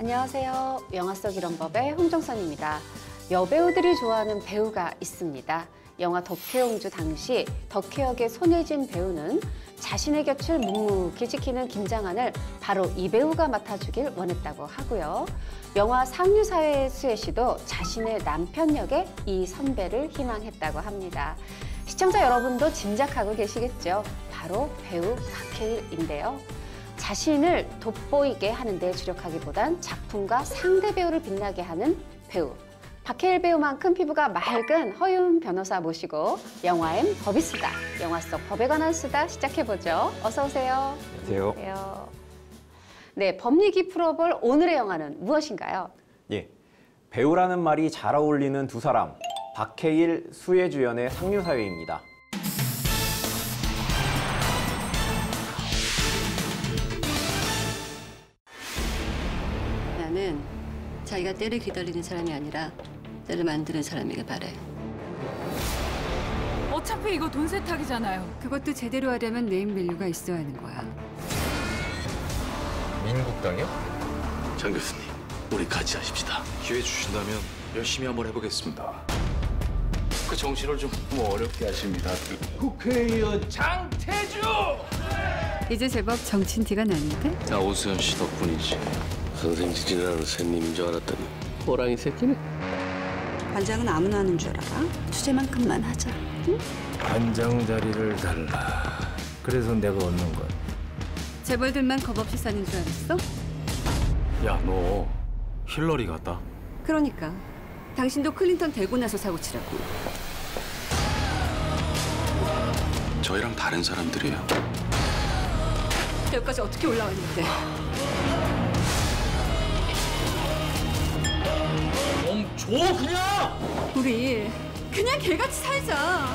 안녕하세요. 영화 속 이런 법의 홍정선입니다. 여배우들이 좋아하는 배우가 있습니다. 영화 덕혜의 공주 당시 덕혜 역의 손예진 배우는 자신의 곁을 묵묵히 지키는 김장한을 바로 이 배우가 맡아주길 원했다고 하고요. 영화 상류사회의 수혜 씨도 자신의 남편 역에 이 선배를 희망했다고 합니다. 시청자 여러분도 짐작하고 계시겠죠? 바로 배우 박해일인데요. 자신을 돋보이게 하는 데 주력하기보단 작품과 상대 배우를 빛나게 하는 배우. 박해일 배우만큼 피부가 맑은 허윤 변호사 모시고 영화엔 법이 쓰다, 영화 속 법에 관한 수다 시작해보죠. 어서 오세요. 안녕하세요. 네, 법 얘기 풀어볼 오늘의 영화는 무엇인가요? 예, 배우라는 말이 잘 어울리는 두 사람, 박해일, 수혜 주연의 상류사회입니다. 나는 자기가 때를 기다리는 사람이 아니라 때를 만드는 사람이길 바래. 어차피 이거 돈 세탁이잖아요. 그것도 제대로 하려면 네임밸류가 있어야 하는 거야. 민국당이요? 장 교수님, 우리 같이 하십시다. 기회 주신다면 열심히 한번 해보겠습니다. 그 정신을 좀 어렵게 하십니다. 국회의원 장태주! 이제 제법 정친 티가 나는데? 다 오수연 씨 덕분이지. 선생 지지라는 새님인 줄 알았더니 호랑이 새끼네. 관장은 아무나 하는 줄 알아. 주제만큼만 하자. 응? 관장 자리를 달라. 그래서 내가 얻는 건. 재벌들만 겁없이 사는 줄 알았어? 야, 너 힐러리 같다. 그러니까 당신도 클린턴 되고 나서 사고 치라고. 저희랑 다른 사람들이에요. 여기까지 어떻게 올라왔는데? 줘 그냥! 우리 그냥 개같이 살자.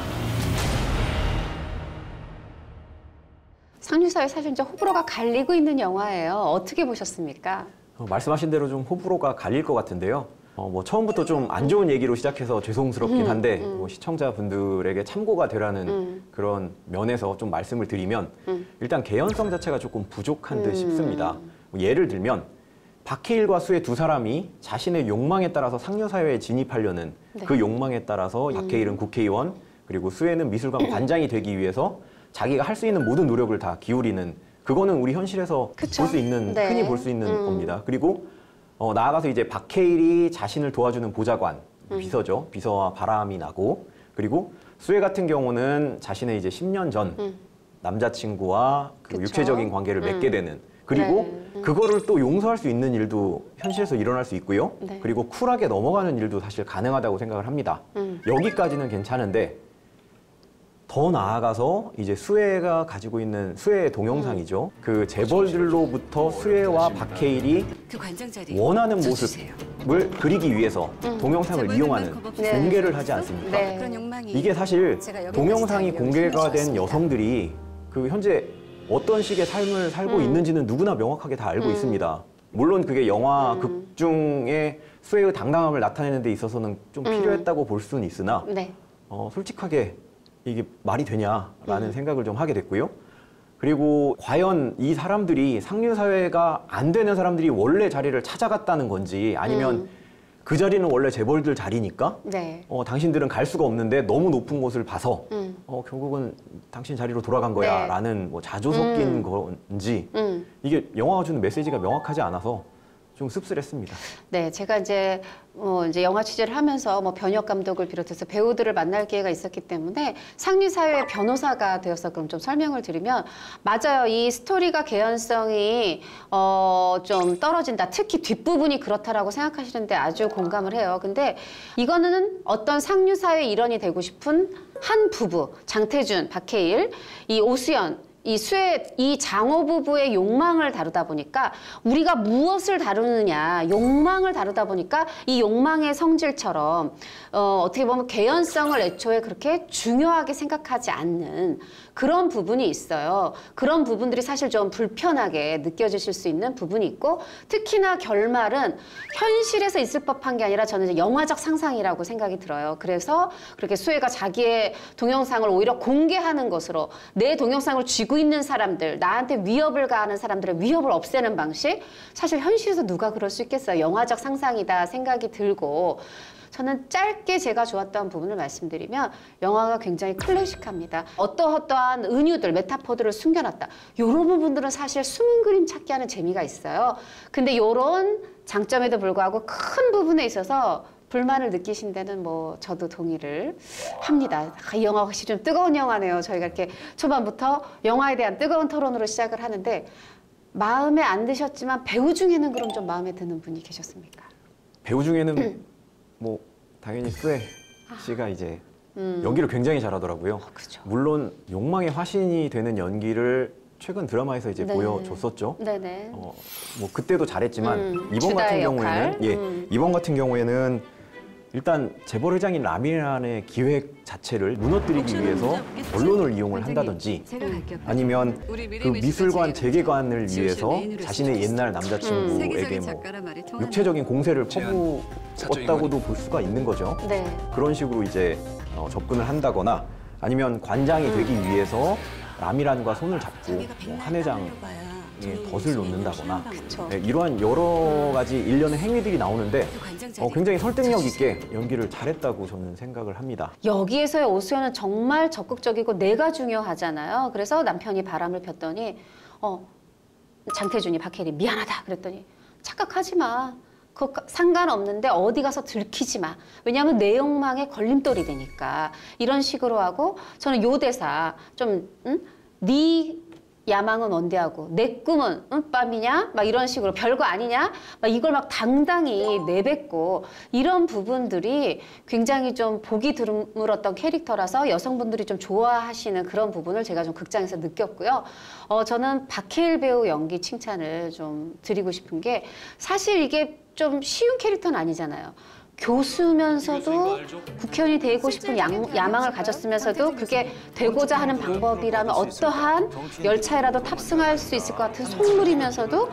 상류사회 사실 이제 호불호가 갈리고 있는 영화예요. 어떻게 보셨습니까? 말씀하신 대로 좀 호불호가 갈릴 것 같은데요. 뭐 처음부터 좀 안 좋은 얘기로 시작해서 죄송스럽긴 한데 뭐 시청자분들에게 참고가 되라는 그런 면에서 좀 말씀을 드리면 일단 개연성 자체가 조금 부족한 듯 싶습니다. 뭐 예를 들면 박해일과 수혜 두 사람이 자신의 욕망에 따라서 상류사회에 진입하려는 그 욕망에 따라서 박해일은 국회의원, 그리고 수혜는 미술관 관장이 되기 위해서 자기가 할 수 있는 모든 노력을 다 기울이는, 그거는 우리 현실에서 볼 수 있는, 네. 흔히 볼 수 있는 겁니다. 그리고 나아가서 이제 박해일이 자신을 도와주는 보좌관, 비서죠. 비서와 바람이 나고, 그리고 수혜 같은 경우는 자신의 이제 10년 전 남자친구와 그 육체적인 관계를 맺게 되는, 그리고 그거를 또 용서할 수 있는 일도 현실에서 일어날 수 있고요. 네. 그리고 쿨하게 넘어가는 일도 사실 가능하다고 생각을 합니다. 여기까지는 괜찮은데 더 나아가서 이제 수혜가 가지고 있는 수혜의 동영상이죠. 그 재벌들로부터 수혜와 박해일이 그 관장 자리 원하는 써주세요. 모습을 그리기 위해서 동영상을 재벌들만 이용하는 겁없이 공개를 하지 않습니까? 네. 그런 욕망이 이게 사실 제가 여기까지 동영상이 다 공개가 된 키워주었습니다. 여성들이 그 현재 어떤 식의 삶을 살고 있는지는 누구나 명확하게 다 알고 있습니다. 물론 그게 영화 극 중에 수혜의 당당함을 나타내는 데 있어서는 좀 필요했다고 볼 수는 있으나 네. 솔직하게 이게 말이 되냐라는 생각을 좀 하게 됐고요. 그리고 과연 이 사람들이 상류사회가 안 되는 사람들이 원래 자리를 찾아갔다는 건지, 아니면 그 자리는 원래 재벌들 자리니까 네. 당신들은 갈 수가 없는데 너무 높은 곳을 봐서 결국은 당신 자리로 돌아간 거야 네. 라는 뭐 자조 섞인 건지 이게 영화가 주는 메시지가 명확하지 않아서 좀 씁쓸했습니다. 네, 제가 이제 영화 취재를 하면서 변혁 감독을 비롯해서 배우들을 만날 기회가 있었기 때문에 상류사회 변호사가 되어서 그럼 좀 설명을 드리면, 맞아요. 이 스토리가 개연성이 좀 떨어진다. 특히 뒷부분이 그렇다라고 생각하시는데 아주 공감을 해요. 근데 이거는 어떤 상류사회 일원이 되고 싶은 한 부부, 장태준, 박해일, 이 오수연, 이 수혜, 이 장호 부부의 욕망을 다루다 보니까, 우리가 무엇을 다루느냐, 욕망을 다루다 보니까 이 욕망의 성질처럼 어떻게 보면 개연성을 애초에 그렇게 중요하게 생각하지 않는 그런 부분이 있어요. 그런 부분들이 사실 좀 불편하게 느껴지실 수 있는 부분이 있고 특히나 결말은 현실에서 있을 법한 게 아니라 저는 이제 영화적 상상이라고 생각이 들어요. 그래서 그렇게 수혜가 자기의 동영상을 오히려 공개하는 것으로 내 동영상을 쥐고 있는 사람들, 나한테 위협을 가하는 사람들의 위협을 없애는 방식, 사실 현실에서 누가 그럴 수 있겠어요. 영화적 상상이다 생각이 들고 저는 짧게 제가 좋았던 부분을 말씀드리면 영화가 굉장히 클래식합니다. 어떠한 은유들, 메타포들을 숨겨놨다. 이런 부분들은 사실 숨은 그림 찾기 하는 재미가 있어요. 근데 이런 장점에도 불구하고 큰 부분에 있어서 불만을 느끼신 데는 뭐 저도 동의를 합니다. 이 영화 확실히 좀 뜨거운 영화네요. 저희가 이렇게 초반부터 영화에 대한 뜨거운 토론으로 시작을 하는데 마음에 안 드셨지만 배우 중에는 그럼 좀 마음에 드는 분이 계셨습니까? 배우 중에는 뭐 당연히 수혜 씨가 이제 연기를 굉장히 잘하더라고요. 그죠. 물론 욕망의 화신이 되는 연기를 최근 드라마에서 이제 네. 보여줬었죠. 네네. 뭐 그때도 잘했지만 이번 같은 주다의 경우에는 역할. 이번 같은 경우에는 일단 재벌 회장인 라미란의 기획 자체를 무너뜨리기 위해서 언론을 이용을 한다든지 아니면 그 미술관 재개관을 위해서 자신의 옛날 남자친구에게 뭐 육체적인 공세를 퍼부었다고도 볼 수가 있는 거죠. 네. 그런 식으로 이제 접근을 한다거나 아니면 관장이 되기 위해서 라미란과 손을 잡고 뭐 한 회장에 덫을 놓는다거나 네, 이러한 여러 가지 일련의 행위들이 나오는데 굉장히 설득력 있게 연기를 잘했다고 저는 생각을 합니다. 여기에서의 오수연은 정말 적극적이고 내가 중요하잖아요. 그래서 남편이 바람을 폈더니 장태준이 박해일이 미안하다 그랬더니 착각하지 마. 그거 상관없는데 어디 가서 들키지 마. 왜냐하면 내 욕망에 걸림돌이 되니까. 이런 식으로 하고 저는 요 대사 좀 네 야망은 원대하고 내 꿈은 빰이냐? 막 이런 식으로 별거 아니냐? 막 이걸 막 당당히 내뱉고 이런 부분들이 굉장히 좀 보기 드물었던 캐릭터라서 여성분들이 좀 좋아하시는 그런 부분을 제가 좀 극장에서 느꼈고요. 저는 박해일 배우 연기 칭찬을 좀 드리고 싶은 게 사실 이게 좀 쉬운 캐릭터는 아니잖아요. 교수면서도 국회의원이 되고 싶은 야망을 가졌으면서도 그게 되고자 하는 방법이라면 어떠한 열차에라도 탑승할 수 있을 것 같은 속물이면서도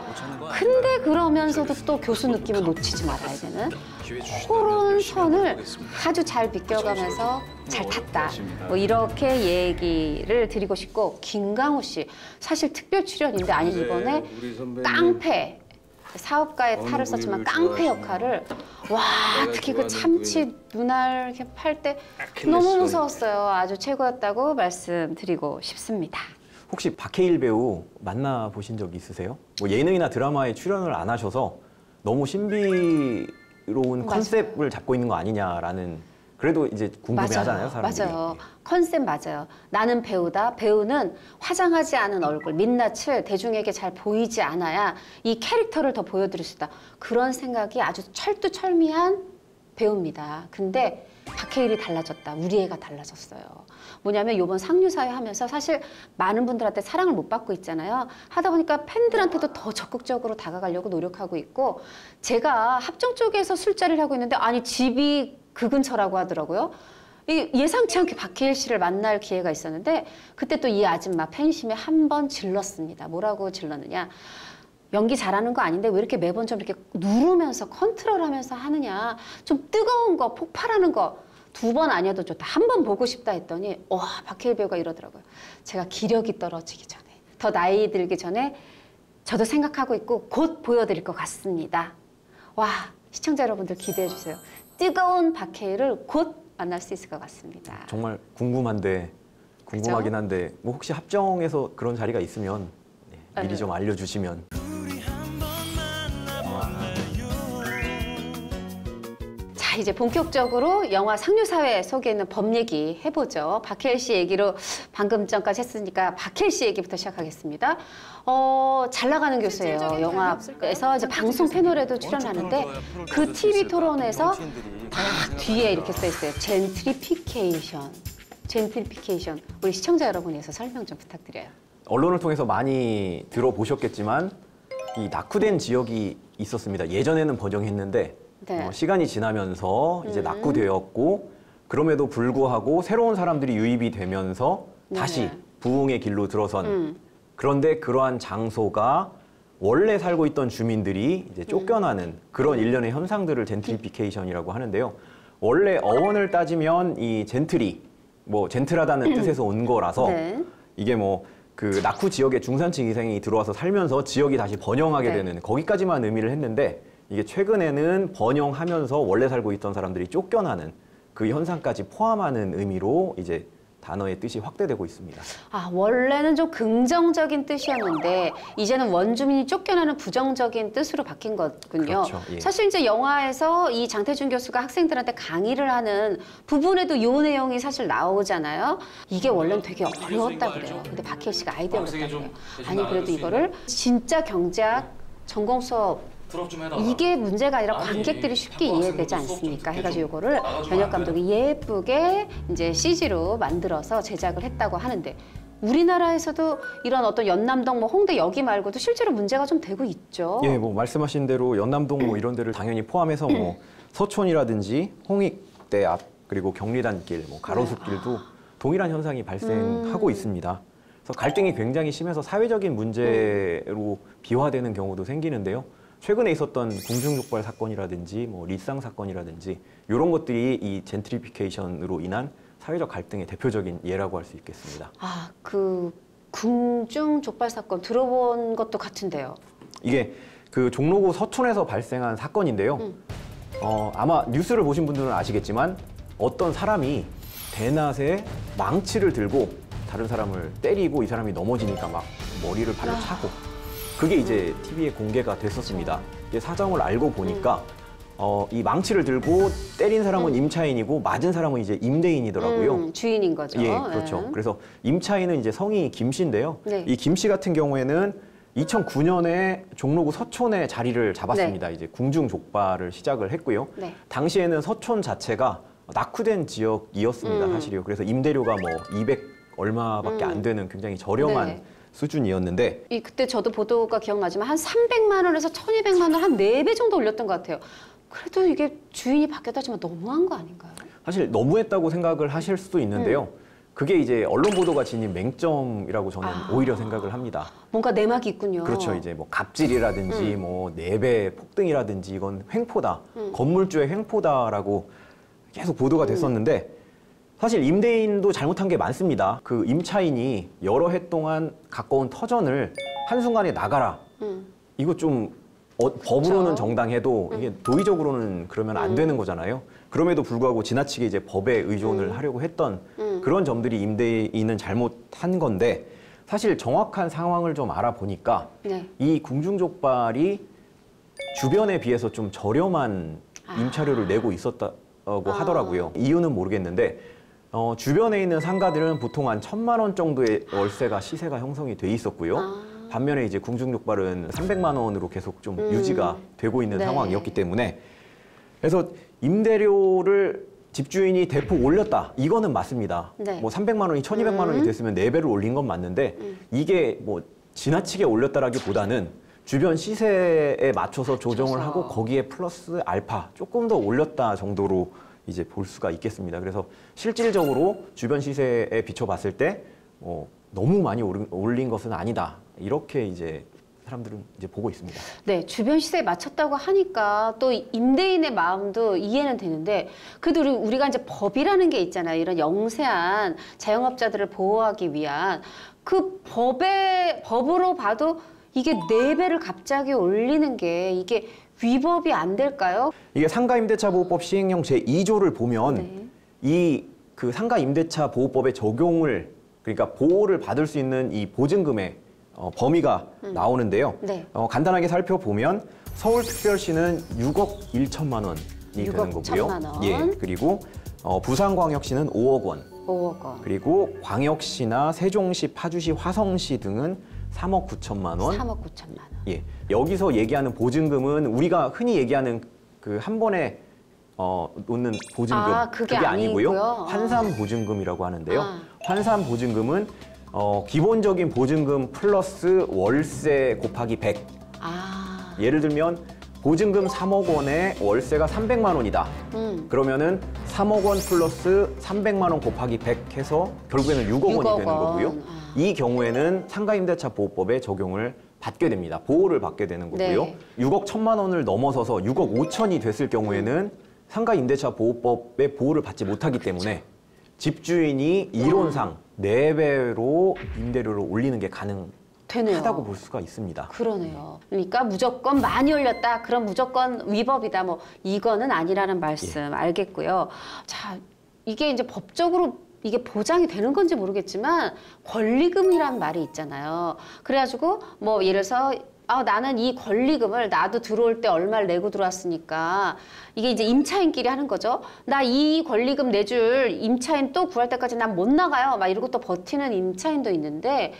근데 그러면서도 또 교수 느낌을 놓치지 말아야 되는 그런 선을 아주 잘 비껴가면서 잘 탔다. 뭐 이렇게 얘기를 드리고 싶고 김강호 씨 사실 특별 출연인데 아니 이번에 깡패 사업가의 탈을 썼지만 깡패 역할을 와 특히 그 참치 눈알 이렇게 팔 때 너무 무서웠어요. 아주 최고였다고 말씀드리고 싶습니다. 혹시 박해일 배우 만나보신 적 있으세요? 뭐 예능이나 드라마에 출연을 안 하셔서 너무 신비로운 컨셉을 잡고 있는 거 아니냐라는 그래도 이제 궁금해하잖아요, 사람들이. 맞아요. 컨셉 맞아요. 나는 배우다. 배우는 화장하지 않은 얼굴, 민낯을 대중에게 잘 보이지 않아야 이 캐릭터를 더 보여드릴 수 있다. 그런 생각이 아주 철두철미한 배우입니다. 근데 박해일이 달라졌다. 우리 애가 달라졌어요. 뭐냐면 이번 상류사회 하면서 사실 많은 분들한테 사랑을 못 받고 있잖아요. 하다 보니까 팬들한테도 더 적극적으로 다가가려고 노력하고 있고 제가 합정 쪽에서 술자리를 하고 있는데 아니 집이 그 근처라고 하더라고요. 예상치 않게 박해일 씨를 만날 기회가 있었는데 그때 또 이 아줌마 팬심에 한 번 질렀습니다. 뭐라고 질렀느냐. 연기 잘하는 거 아닌데 왜 이렇게 매번 좀 이렇게 누르면서 컨트롤하면서 하느냐. 좀 뜨거운 거, 폭발하는 거 2번 아니어도 좋다. 한 번 보고 싶다 했더니 와 박해일 배우가 이러더라고요. 제가 기력이 떨어지기 전에 더 나이 들기 전에 저도 생각하고 있고 곧 보여드릴 것 같습니다. 와 시청자 여러분들 기대해 주세요. 뜨거운 박해일을 곧 만날 수 있을 것 같습니다. 정말 궁금하긴 한데 뭐 혹시 합정에서 그런 자리가 있으면 미리 좀 알려주시면. 자 이제 본격적으로 영화 상류사회 속에 있는 법 얘기 해보죠. 박해일 씨 얘기로 방금 전까지 했으니까 박해일 씨 얘기부터 시작하겠습니다. 잘 나가는 교수예요. 영화에서 이제 방송 패널에도 출연하는데 그 TV 토론에서 딱 뒤에 이렇게 써 있어요. 젠트리피케이션. 우리 시청자 여러분이 위해서 설명 좀 부탁드려요. 언론을 통해서 많이 들어보셨겠지만 이 낙후된 지역이 있었습니다. 예전에는 번영했는데 네. 시간이 지나면서 이제 낙후되었고 그럼에도 불구하고 새로운 사람들이 유입이 되면서 다시 부흥의 길로 들어선 그런데 그러한 장소가 원래 살고 있던 주민들이 이제 쫓겨나는 그런 일련의 현상들을 젠트리피케이션이라고 하는데요. 원래 어원을 따지면 이 젠트리, 뭐 젠틀하다는 뜻에서 온 거라서 네. 이게 뭐 그 낙후 지역에 중산층 이상이 들어와서 살면서 지역이 다시 번영하게 네. 되는 거기까지만 의미를 했는데 이게 최근에는 번영하면서 원래 살고 있던 사람들이 쫓겨나는 그 현상까지 포함하는 의미로 이제 단어의 뜻이 확대되고 있습니다. 아, 원래는 좀 긍정적인 뜻이었는데 이제는 원주민이 쫓겨나는 부정적인 뜻으로 바뀐 거군요. 그렇죠. 예. 사실 이제 영화에서 이 장태준 교수가 학생들한테 강의를 하는 부분에도 이 내용이 사실 나오잖아요. 이게 원래는 되게 어려웠다 그래요. 근데 박혜일 씨가 아이디어를 냈다고요. 아니 그래도 이거를 진짜 경제학 전공 수업 이게 문제가 아니라 관객들이 쉽게 이해되지 않습니까? 해가지고 이거를 변혁 감독이 예쁘게 이제 CG로 만들어서 제작을 했다고 하는데 우리나라에서도 이런 어떤 연남동, 뭐 홍대 여기 말고도 실제로 문제가 좀 되고 있죠. 예, 뭐 말씀하신 대로 연남동 뭐 이런 데를 당연히 포함해서 뭐 서촌이라든지 홍익대 앞 그리고 경리단길, 뭐 가로수길도 동일한 현상이 발생하고 있습니다. 그래서 갈등이 굉장히 심해서 사회적인 문제로 비화되는 경우도 생기는데요. 최근에 있었던 궁중족발 사건이라든지 뭐 리쌍 사건이라든지 이런 것들이 이 젠트리피케이션으로 인한 사회적 갈등의 대표적인 예라고 할 수 있겠습니다. 아, 그 궁중 족발 사건 들어본 것도 같은데요. 이게 그 종로구 서촌에서 발생한 사건인데요. 아마 뉴스를 보신 분들은 아시겠지만 어떤 사람이 대낮에 망치를 들고 다른 사람을 때리고 이 사람이 넘어지니까 막 머리를 발로 차고 그게 이제 TV에 공개가 됐었습니다. 이게 사정을 알고 보니까 이 망치를 들고 때린 사람은 임차인이고 맞은 사람은 이제 임대인이더라고요. 주인인 거죠. 예, 그렇죠. 네. 그래서 임차인은 이제 성이 김 씨인데요. 네. 이 김 씨 같은 경우에는 2009년에 종로구 서촌에 자리를 잡았습니다. 이제 궁중 족발을 시작을 했고요. 네. 당시에는 서촌 자체가 낙후된 지역이었습니다, 사실이요. 그래서 임대료가 뭐 200 얼마밖에 안 되는 굉장히 저렴한 네. 수준이었는데 그때 저도 보도가 기억나지만 한 300만 원에서 1,200만 원 한 4배 정도 올렸던 것 같아요. 그래도 이게 주인이 바뀌었다지만 너무한 거 아닌가요? 사실 너무했다고 생각을 하실 수도 있는데요. 그게 이제 언론 보도가 지닌 맹점이라고 저는 오히려 생각을 합니다. 뭔가 내막이 있군요. 그렇죠. 이제 뭐 갑질이라든지 뭐 4배 폭등이라든지 이건 횡포다. 건물주의 횡포다라고 계속 보도가 됐었는데 사실 임대인도 잘못한 게 많습니다. 그 임차인이 여러 해 동안 가까운 터전을 한순간에 나가라. 이거 좀 법으로는 그렇죠. 정당해도 이게 도의적으로는 그러면 안 되는 거잖아요. 그럼에도 불구하고 지나치게 이제 법에 의존을 하려고 했던 그런 점들이 임대인은 잘못한 건데 사실 정확한 상황을 좀 알아보니까 네. 이 궁중족발이 주변에 비해서 좀 저렴한 임차료를 내고 있었다고 하더라고요. 이유는 모르겠는데 주변에 있는 상가들은 보통 한 1,000만 원 정도의 월세가 시세가 형성이 돼 있었고요. 반면에 이제 궁중족발은 300만 원으로 계속 좀 유지가 되고 있는 네. 상황이었기 때문에 그래서 임대료를 집주인이 대폭 올렸다. 이거는 맞습니다. 네. 뭐 300만 원이 1,200만 원이 됐으면 4배를 올린 건 맞는데 이게 뭐 지나치게 올렸다라기보다는 주변 시세에 맞춰서 조정을 하고 거기에 플러스 알파 조금 더 올렸다 정도로 이제 볼 수가 있겠습니다. 그래서 실질적으로 주변 시세에 비춰봤을 때 너무 많이 올린 것은 아니다. 이렇게 이제 사람들은 이제 보고 있습니다. 네, 주변 시세에 맞췄다고 하니까 또 임대인의 마음도 이해는 되는데 그래도 우리가 이제 법이라는 게 있잖아요. 이런 영세한 자영업자들을 보호하기 위한 그 법으로 봐도 이게 4배를 갑자기 올리는 게 이게 위법이 안 될까요? 이게 상가임대차보호법 시행령 제2조를 보면 네. 이 그 상가임대차보호법의 적용을 그러니까 보호를 받을 수 있는 이 보증금의 범위가 나오는데요. 네. 간단하게 살펴보면 서울특별시는 6억 1천만 원이 6억 되는 거고요. 1천만 원. 예, 그리고 부산광역시는 5억 원. 5억 원. 그리고 광역시나 세종시, 파주시, 화성시 등은 3억 9천만 원. 3억 9천만 원. 예, 여기서 얘기하는 보증금은 우리가 흔히 얘기하는 그 한 번에 놓는 보증금 그게 아니고요. 환산 보증금이라고 하는데요. 환산 보증금은 기본적인 보증금 플러스 월세 곱하기 100. 예를 들면 보증금 3억 원에 월세가 300만 원이다. 그러면은 3억 원 플러스 300만 원 곱하기 100 해서 결국에는 6억 원이 6억 되는 원. 거고요. 이 경우에는 상가임대차 보호법에 적용을 받게 됩니다. 보호를 받게 되는 거고요. 네. 6억 1천만 원을 넘어서서 6억 5천이 됐을 경우에는 상가임대차 보호법의 보호를 받지 못하기 때문에 집주인이 이론상 4배로 임대료를 올리는 게 가능하다고 되네요. 볼 수가 있습니다. 그러네요. 그러니까 무조건 많이 올렸다. 그럼 무조건 위법이다. 뭐 이거는 아니라는 말씀 알겠고요. 자, 이게 이제 법적으로 이게 보장이 되는 건지 모르겠지만 권리금이란 말이 있잖아요. 그래가지고 뭐 예를 들어서 나는 이 권리금을 나도 들어올 때 얼마를 내고 들어왔으니까 이게 이제 임차인끼리 하는 거죠. 나 이 권리금 내줄 임차인 또 구할 때까지 난 못 나가요. 막 이러고 또 버티는 임차인도 있는데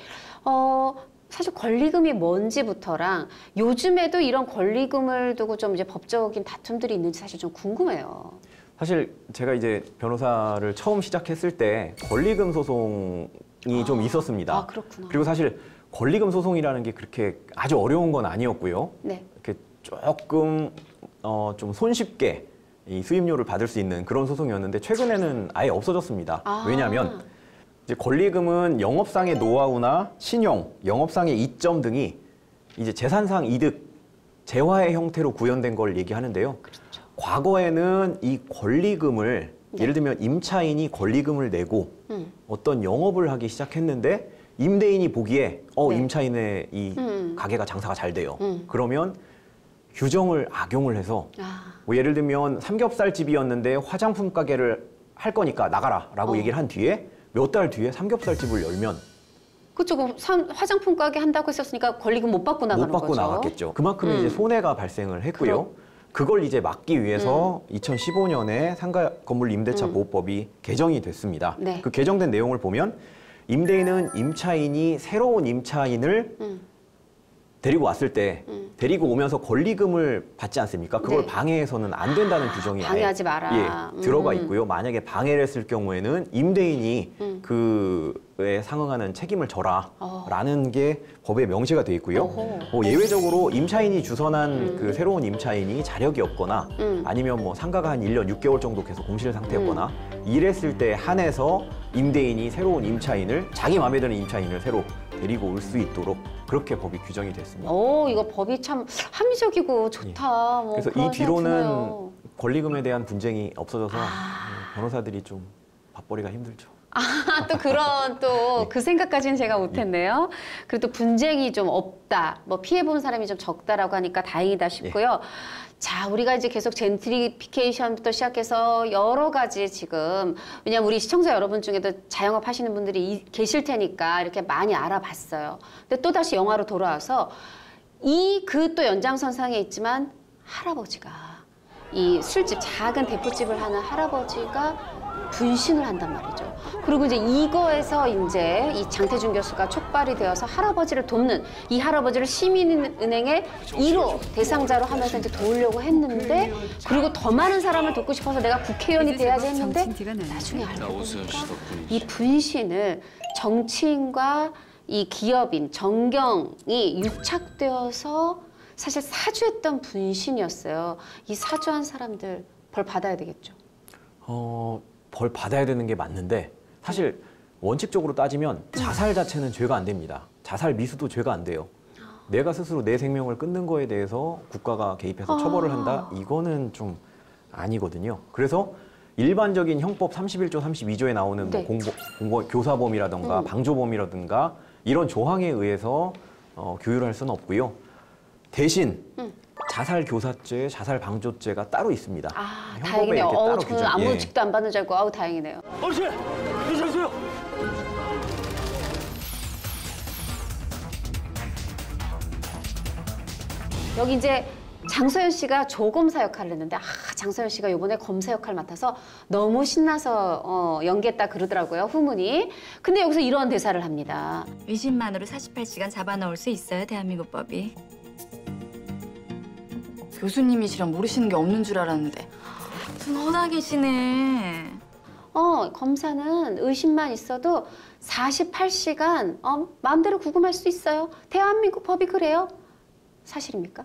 사실 권리금이 뭔지부터랑 요즘에도 이런 권리금을 두고 좀 이제 법적인 다툼들이 있는지 사실 좀 궁금해요. 사실 제가 이제 변호사를 처음 시작했을 때 권리금 소송이 좀 있었습니다. 그렇구나. 그리고 사실 권리금 소송이라는 게 그렇게 아주 어려운 건 아니었고요. 네. 이렇게 조금 좀 손쉽게 이 수임료를 받을 수 있는 그런 소송이었는데 최근에는 아예 없어졌습니다. 왜냐하면 이제 권리금은 영업상의 노하우나 신용, 영업상의 이점 등이 이제 재산상 이득, 재화의 형태로 구현된 걸 얘기하는데요. 그렇죠. 과거에는 이 권리금을 예를 들면 임차인이 권리금을 내고 어떤 영업을 하기 시작했는데 임대인이 보기에 임차인의 이 가게가 장사가 잘 돼요. 그러면 규정을 악용을 해서 뭐 예를 들면 삼겹살집이었는데 화장품 가게를 할 거니까 나가라라고 얘기를 한 뒤에 몇 달 뒤에 삼겹살집을 열면 그쪽 화장품 가게 한다고 했었으니까 권리금 못 받고 나가는 못 받고 거죠. 나갔겠죠. 그만큼 이제 손해가 발생을 했고요. 그걸 이제 막기 위해서 2015년에 상가 건물 임대차 보호법이 개정이 됐습니다. 네. 그 개정된 내용을 보면 임대인은 임차인이 새로운 임차인을 데리고 왔을 때 데리고 오면서 권리금을 받지 않습니까? 그걸 네. 방해해서는 안 된다는 규정이 방해하지 마라. 들어가 있고요. 만약에 방해를 했을 경우에는 임대인이 그에 상응하는 책임을 져라라는 게 법에 명시가 돼 있고요. 예외적으로 임차인이 주선한 그 새로운 임차인이 자력이 없거나 아니면 뭐 상가가 한 1년 6개월 정도 계속 공실 상태였거나 이랬을 때 한해서 임대인이 새로운 임차인을 자기 마음에 드는 임차인을 새로 데리고 올 수 있도록 그렇게 법이 규정이 됐습니다. 이거 법이 참 합리적이고 좋다. 뭐 그래서 그런 이 뒤로는 생각 드네요. 권리금에 대한 분쟁이 없어져서 변호사들이 좀 밥벌이가 힘들죠. 또 그런 또 그 생각까지는 제가 못했네요. 그래도 분쟁이 좀 없다, 뭐 피해 본 사람이 좀 적다라고 하니까 다행이다 싶고요. 자, 우리가 이제 계속 젠트리피케이션부터 시작해서 여러 가지 지금 왜냐면 우리 시청자 여러분 중에도 자영업 하시는 분들이 계실 테니까 이렇게 많이 알아봤어요. 근데 또 다시 영화로 돌아와서 그 또 연장선상에 있지만 할아버지가 이 술집 작은 대포집을 하는 할아버지가 분신을 한단 말이죠. 그리고 이제 이거에서 이제 이 장태준 교수가 촉발이 되어서 할아버지를 돕는 이 할아버지를 시민은행의 1호 대상자로 하면서 이제 도우려고 했는데 그리고 더 많은 사람을 돕고 싶어서 내가 국회의원이 돼야지 했는데 나중에 알고 보니까 이 분신을 정치인과 이 기업인 정경이 유착되어서 사실 사주했던 분신이었어요. 이 사주한 사람들 벌 받아야 되겠죠. 벌 받아야 되는 게 맞는데 사실 원칙적으로 따지면 자살 자체는 죄가 안 됩니다. 자살 미수도 죄가 안 돼요. 내가 스스로 내 생명을 끊는 거에 대해서 국가가 개입해서 처벌을 한다? 이거는 좀 아니거든요. 그래서 일반적인 형법 31조, 32조에 나오는 네. 뭐 교사범이라든가 방조범이라든가 이런 조항에 의해서 규율할 수는 없고요. 대신 자살 교사죄, 자살 방조죄가 따로 있습니다. 형법에 다행이네요. 이렇게 따로 저는 규정. 아무직도 안 받는 줄 알고 다행이네요. 어르신! 괜찮으세요? 여기 이제 장서연 씨가 조검사 역할을 했는데 장서연 씨가 이번에 검사 역할 맡아서 너무 신나서 연기했다 그러더라고요. 후문이. 근데 여기서 이런 대사를 합니다. 의심만으로 48시간 잡아넣을 수 있어요, 대한민국 법이. 교수님이시랑 모르시는 게 없는 줄 알았는데. 좀 허당이시네. 검사는 의심만 있어도 48시간 마음대로 구금할 수 있어요. 대한민국 법이 그래요. 사실입니까?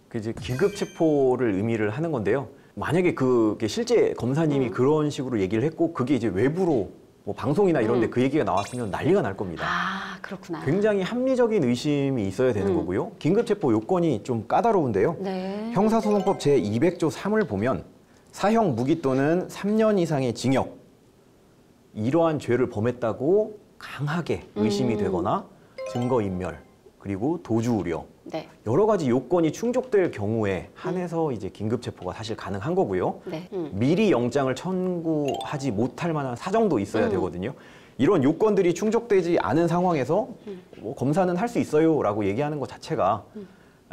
그 이제 긴급 체포를 의미를 하는 건데요. 만약에 그게 실제 검사님이 그런 식으로 얘기를 했고 그게 이제 외부로 뭐 방송이나 이런 데 그 얘기가 나왔으면 난리가 날 겁니다. 아, 그렇구나. 굉장히 합리적인 의심이 있어야 되는 거고요. 긴급체포 요건이 좀 까다로운데요. 네. 형사소송법 제200조 3을 보면 사형 무기 또는 3년 이상의 징역 이러한 죄를 범했다고 강하게 의심이 되거나 증거인멸 그리고 도주 우려 네. 여러 가지 요건이 충족될 경우에 한해서 이제 긴급체포가 사실 가능한 거고요. 네. 미리 영장을 청구하지 못할 만한 사정도 있어야 되거든요. 이런 요건들이 충족되지 않은 상황에서 뭐 검사는 할 수 있어요라고 얘기하는 것 자체가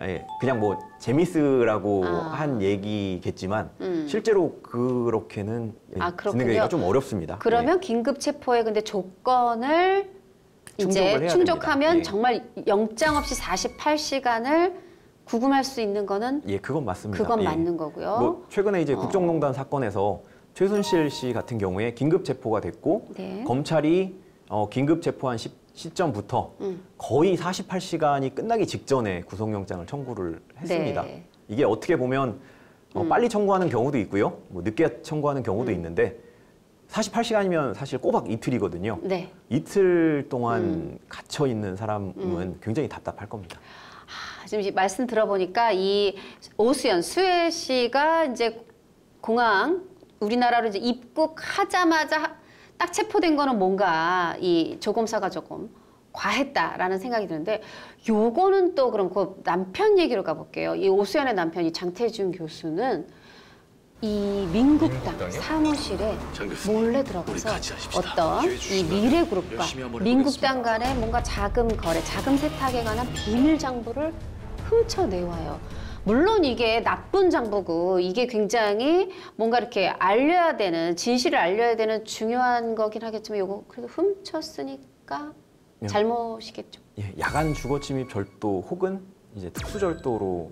예, 그냥 뭐 재미스라고 한 얘기겠지만 실제로 그렇게는 예, 그렇군요. 진행하기가 좀 어렵습니다. 그러면 긴급 체포의 근데 조건을 충족을 이제 해야 충족하면 됩니다. 예. 정말 영장 없이 48시간을 구금할 수 있는 거는 예, 그건 맞습니다. 그건 예. 맞는 거고요. 뭐 최근에 이제 국정농단 사건에서 최순실 씨 같은 경우에 긴급 체포가 됐고 네. 검찰이 긴급 체포한 시점부터 거의 48시간이 끝나기 직전에 구속영장을 청구를 했습니다. 네. 이게 어떻게 보면 빨리 청구하는 경우도 있고요. 뭐 늦게 청구하는 경우도 있는데 48시간이면 사실 꼬박 이틀이거든요. 네. 이틀 동안 갇혀 있는 사람은 굉장히 답답할 겁니다. 지금 이제 말씀 들어보니까 이 오수연 수혜 씨가 이제 공항 우리나라로 이제 입국하자마자 딱 체포된 거는 뭔가 이 조검사가 조금 과했다라는 생각이 드는데 요거는 또 그럼 그 남편 얘기로 가볼게요. 이 오수연의 남편 이 장태준 교수는 이 민국당 사무실에 장 교수님, 몰래 우리 들어가서 같이 하십시다. 어떤 기회 이 주신다면 미래그룹과 열심히 한번 민국당 해보겠습니다. 간의 뭔가 자금 거래, 자금 세탁에 관한 비밀 장부를 훔쳐내와요. 물론 이게 나쁜 장부고 이게 굉장히 뭔가 이렇게 알려야 되는 진실을 알려야 되는 중요한 거긴 하겠지만 이거 그래도 훔쳤으니까 잘못이겠죠. 예, 야간 주거 침입 절도 혹은 이제 특수 절도로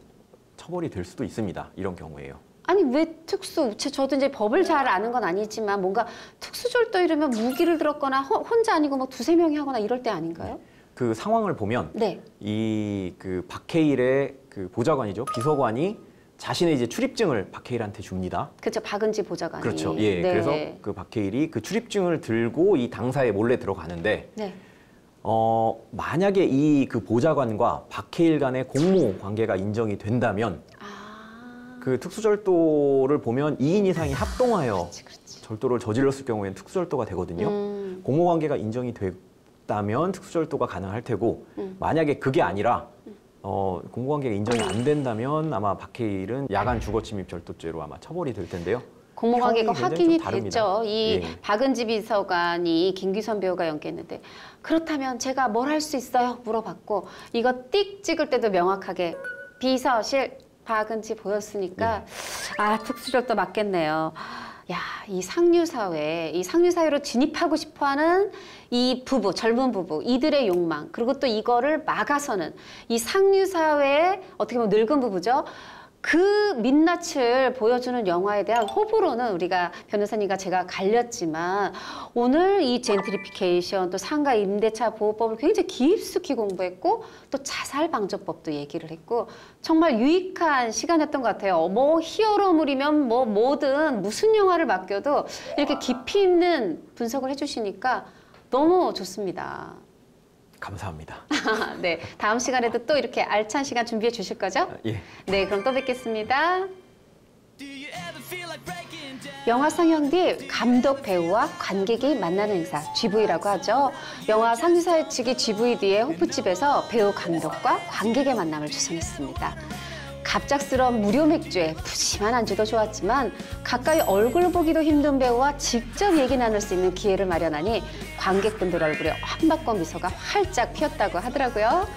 처벌이 될 수도 있습니다. 이런 경우에요. 아니 왜 저도 이제 법을 잘 아는 건 아니지만 뭔가 특수절도 이러면 무기를 들었거나 혼자 아니고 뭐 두세 명이 하거나 이럴 때 아닌가요? 그 상황을 보면 네. 이 그 박해일의 그 보좌관이죠. 비서관이 자신의 이제 출입증을 박해일한테 줍니다. 그렇죠. 박은지 보좌관이. 그렇죠. 예. 네. 그래서 그 박해일이 그 출입증을 들고 이 당사에 몰래 들어가는데 네. 만약에 이 그 보좌관과 박해일 간의 공모 관계가 인정이 된다면 그 특수절도를 보면 2인 이상이 합동하여 그렇지. 절도를 저질렀을 경우에는 특수절도가 되거든요. 공모관계가 인정이 됐다면 특수절도가 가능할 테고 만약에 그게 아니라 공모관계가 인정이 안 된다면 아마 박해일은 야간 주거침입 절도죄로 아마 처벌이 될 텐데요. 공모관계가 형이 확인이 굉장히 좀 다릅니다. 됐죠. 이 예. 박은지 비서관이 김규선 배우가 연기했는데 그렇다면 제가 뭘 할 수 있어요? 물어봤고 이거 띡 찍을 때도 명확하게 비서실 박은지 보였으니까 특수절도 맞겠네요. 야, 이 상류사회, 이 상류사회로 진입하고 싶어하는 이 부부, 젊은 부부, 이들의 욕망, 그리고 또 이거를 막아서는 이 상류사회의 어떻게 보면 늙은 부부죠. 그 민낯을 보여주는 영화에 대한 호불호는 우리가 변호사님과 제가 갈렸지만 오늘 이 젠트리피케이션 또 상가 임대차 보호법을 굉장히 깊숙이 공부했고 또 자살방조법도 얘기를 했고 정말 유익한 시간이었던 것 같아요. 뭐 히어로물이면 뭐 뭐든 무슨 영화를 맡겨도 이렇게 깊이 있는 분석을 해주시니까 너무 좋습니다. 감사합니다. 네, 다음 시간에도 또 이렇게 알찬 시간 준비해 주실 거죠? 예. 네, 그럼 또 뵙겠습니다. 영화 상영 뒤 감독 배우와 관객이 만나는 행사, GV라고 하죠. 영화 상주사회 측이 GVD의 호프집에서 배우 감독과 관객의 만남을 주선했습니다. 갑작스러운 무료 맥주에 푸짐한 안주도 좋았지만 가까이 얼굴 보기도 힘든 배우와 직접 얘기 나눌 수 있는 기회를 마련하니 관객분들 얼굴에 한바퀴 미소가 활짝 피었다고 하더라고요.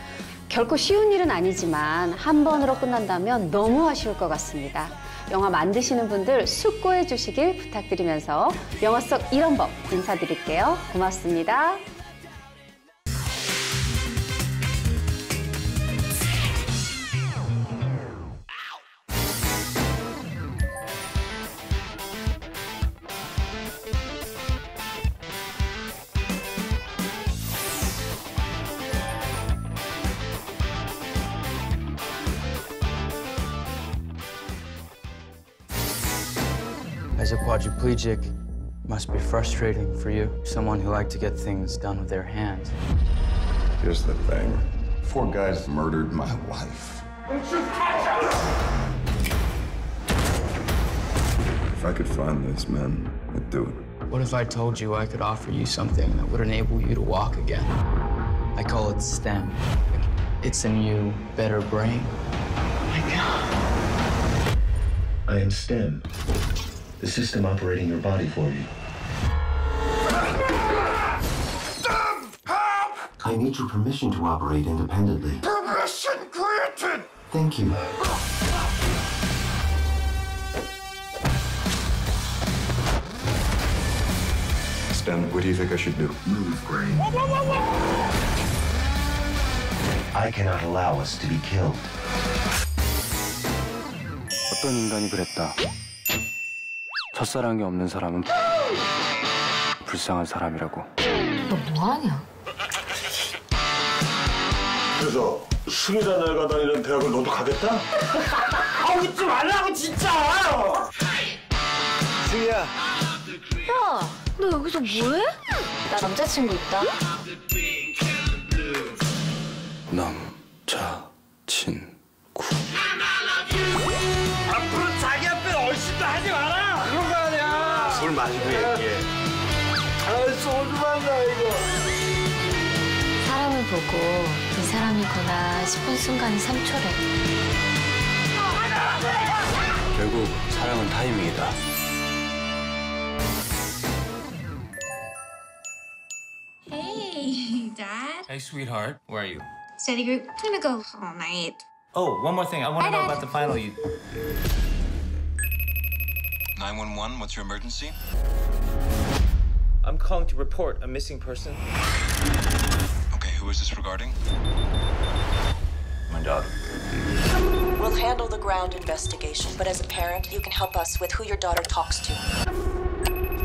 결코 쉬운 일은 아니지만 한 번으로 끝난다면 너무 아쉬울 것 같습니다. 영화 만드시는 분들 숙고해 주시길 부탁드리면서 영화 속 이런 법 인사드릴게요. 고맙습니다. As a quadriplegic, it must be frustrating for you. Someone who liked to get things done with their hands. Here's the thing. 4 guys murdered my wife. If I could find those men, I'd do it. What if I told you I could offer you something that would enable you to walk again? I call it STEM. It's a new, better brain. Oh my God. I am STEM, the system operating your body for you. I need your permission to operate independently. Permission granted! Thank you. Stan, what do you think I should do? Move, brain. I cannot allow us to be killed. 어떤 인간이 그랬다. 첫사랑이 없는 사람은 불쌍한 사람이라고. 너 뭐하냐? 그래서 승희가 내가 다니는 대학을 너도 가겠다? 아, 웃지 말라고 진짜! 승희야. 야, 너 여기서 뭐해? 나 남자친구 있다. 남자친구. 앞으로 자기 앞에 얼씬도 하지 마라! 그런 거 아니야! 술 마시고 얘기해. 아, 소주 마셔, 이거. 사람을 보고 이 사람이구나 싶은 순간이 3초래. 결국 사랑은 타이밍이다. Hey, Dad. Hey, sweetheart. Where are you? Study group. I'm gonna go all night. Oh, one more thing. I want to know about the final. 911, what's your emergency? I'm calling to report a missing person. Okay, who is this regarding? My daughter. We'll handle the ground investigation, but as a parent, you can help us with who your daughter talks to.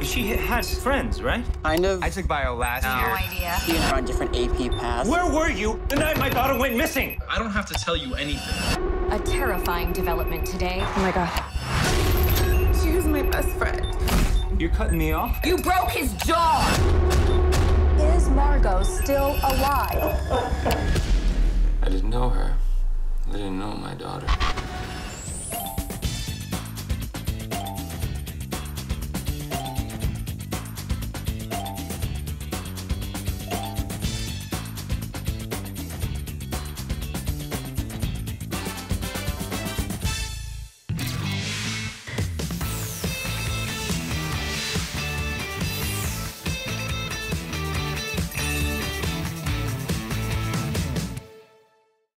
She has friends, right? Kind of. I took bio last year. No idea. He and her on different AP paths. Where were you the night my daughter went missing? I don't have to tell you anything. A terrifying development today. Oh my God. She was my best friend. You're cutting me off? You broke his jaw! Is Margot still alive? I didn't know her. I didn't know my daughter.